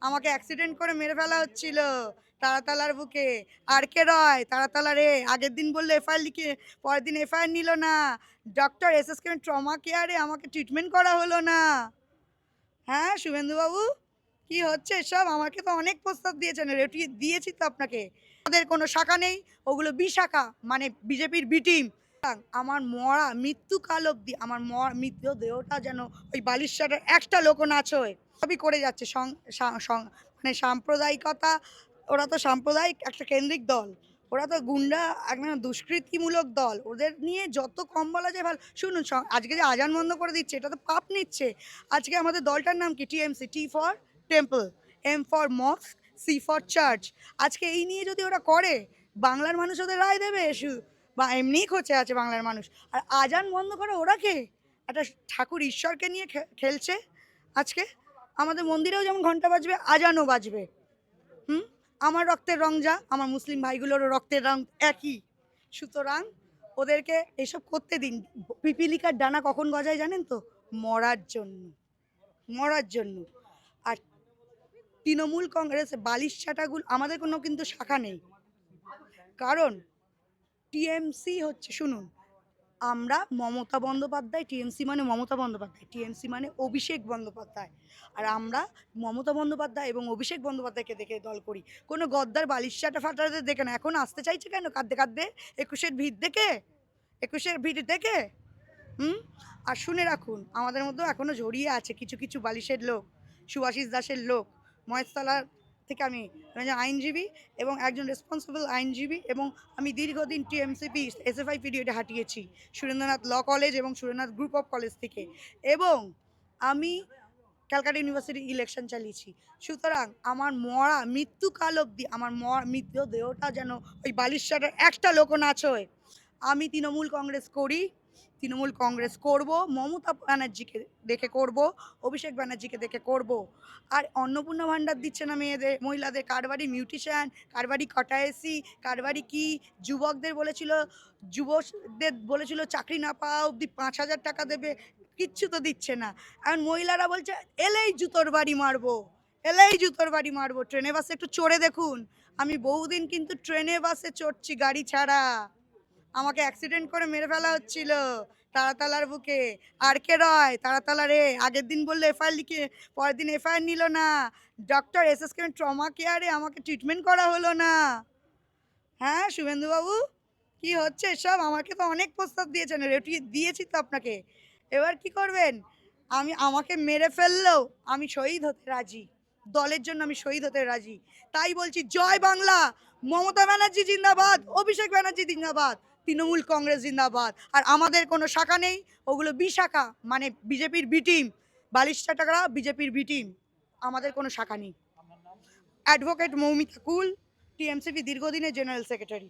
আমাকে অ্যাক্সিডেন্ট করে মেরে ফেলা হচ্ছিল তারাতলার বুকে। আর কে রয় তারাতলা রে, আগের দিন বললো এফআইআর লিখে, পরের দিন এফআইআর নিল না। ডক্টর এসএসকে ট্রমা কেয়ারে আমাকে ট্রিটমেন্ট করা হলো না। হ্যাঁ শুভেন্দুবাবু, কি হচ্ছে এসব? আমাকে তো অনেক প্রস্তাব দিয়েছেন, রেটি দিয়েছি তো আপনাকে। আমাদের কোনো শাখা নেই, ওগুলো বিশাখা, মানে বিজেপির বি টিম। আমার মরা মৃত্যুকাল অব্দি আমার মৃত্যু দেহটা যেন ওই বালিশাটার একটা লোকও না ছোঁয়। সবই করে যাচ্ছে মানে সাম্প্রদায়িকতা। ওরা তো সাম্প্রদায়িক একটা কেন্দ্রিক দল, ওরা তো গুন্ডা একটা দুষ্কৃতিমূলক দল। ওদের নিয়ে যত কম বলা যায় ভালো। শুনুন, আজকে যে আজান বন্ধ করে দিচ্ছে, এটা তো পাপ নিচ্ছে। আজকে আমাদের দলটার নাম কি? TMC. T for temple, M for mosque, C for church. আজকে এই নিয়ে যদি ওরা করে, বাংলার মানুষ ওদের রায় দেবে? বা এমনিই খোঁচে আছে বাংলার মানুষ। আর আজান বন্ধ করে ওরা কে? একটা ঠাকুর ঈশ্বরকে নিয়ে খেলছে। আজকে আমাদের মন্দিরেও যেমন ঘন্টা বাজবে, আজানও বাজবে। হুম, আমার রক্তের রং যা, আমার মুসলিম ভাইগুলোরও রক্তের রং একই। সুতরাং ওদেরকে এসব করতে দিন। পিপিলিকার ডানা কখন গজায় জানেন তো? মরার জন্য, মরার জন্য। আর তৃণমূল কংগ্রেস বালিশ ছাটাগুলো, আমাদের কোনো কিন্তু শাখা নেই। কারণ টিএমসি হচ্ছে, শুনুন, আমরা মমতা বন্দ্যোপাধ্যায়, টিএমসি মানে মমতা বন্দ্যোপাধ্যায়, টিএমসি মানে অভিষেক বন্দ্যোপাধ্যায়। আর আমরা মমতা বন্দ্যোপাধ্যায় এবং অভিষেক বন্দ্যোপাধ্যায়কে দেখে দল করি, কোনো গদ্দার বালিশাটা ফাটাদের দেখে না। এখন আসতে চাইছে কেন কাঁদতে কাঁদতে? 21-এর ভিড় দেখে, 21-এর ভিড় দেখে। হুম। আর শুনে রাখুন, আমাদের মধ্যেও এখনো জড়িয়ে আছে কিছু কিছু বালিশের লোক, সুভাষিস দাসের লোক। মহেশতলার থেকে আমি একজন আইনজীবী এবং একজন রেসপন্সিবল আইনজীবী, এবং আমি দীর্ঘদিন টিএমসিপি এসএফআই পিরিয়ডে হাঁটিয়েছি সুরেন্দ্রনাথ ল কলেজ এবং সুরেন্দ্রনাথ গ্রুপ অফ কলেজ থেকে, এবং আমি ক্যালকাটা ইউনিভার্সিটি ইলেকশন চালিয়েছি। সুতরাং আমার মরা মৃত্যুকাল অবধি আমার মৃত্যু দেহটা যেন ওই বালিশাটার একটা লোকও না ছোঁয়। আমি তৃণমূল কংগ্রেস করি, তৃণমূল কংগ্রেস করব, মমতা ব্যানার্জিকে দেখে করব, অভিষেক ব্যানার্জিকে দেখে করব। আর অন্নপূর্ণা ভাণ্ডার দিচ্ছে না মেয়েদের, মহিলাদের। কার বাড়ি মিউটিশিয়ান, কার বাড়ি কটায়েসি, কার বাড়ি কি। যুবকদের বলেছিল, যুবকদের বলেছিল চাকরি না পাওয়া অবধি 5,000 টাকা দেবে, কিচ্ছু তো দিচ্ছে না। এখন মহিলারা বলছে এলেই জুতোর বাড়ি মারবো, এলেই জুতোর বাড়ি মারবো। ট্রেনে বাসে একটু চড়ে দেখুন, আমি বহুদিন কিন্তু ট্রেনে বাসে চড়ছি গাড়ি ছাড়া। আমাকে অ্যাক্সিডেন্ট করে মেরে ফেলা হচ্ছিল তারাতলার বুকে। আর কে রয় তারাতলা রে, আগের দিন বললো এফআইআর লিখে, পরের দিন এফআইআর নিল না। ডক্টর এসএসকে ট্রমা কেয়ারে আমাকে ট্রিটমেন্ট করা হলো না। হ্যাঁ শুভেন্দুবাবু, কি হচ্ছে এসব? আমাকে তো অনেক প্রস্তাব দিয়েছেন, রেটি দিয়েছি তো আপনাকে। এবার কি করবেন? আমাকে মেরে ফেললেও আমি শহীদ হতে রাজি, দলের জন্য আমি শহীদ হতে রাজি। তাই বলছি, জয় বাংলা, মমতা ব্যানার্জি জিন্দাবাদ, অভিষেক ব্যানার্জি জিন্দাবাদ, তৃণমূল কংগ্রেস জিন্দাবাদ। আর আমাদের কোনো শাখা নেই, ওগুলো বিশাখা, মানে বিজেপির বি টিম। বালিশটা টাকা বিজেপির বি টিম, আমাদের কোনো শাখা নেই। অ্যাডভোকেট মৌমিতা কুল, টিএমসিপি দীর্ঘদিনের জেনারেল সেক্রেটারি।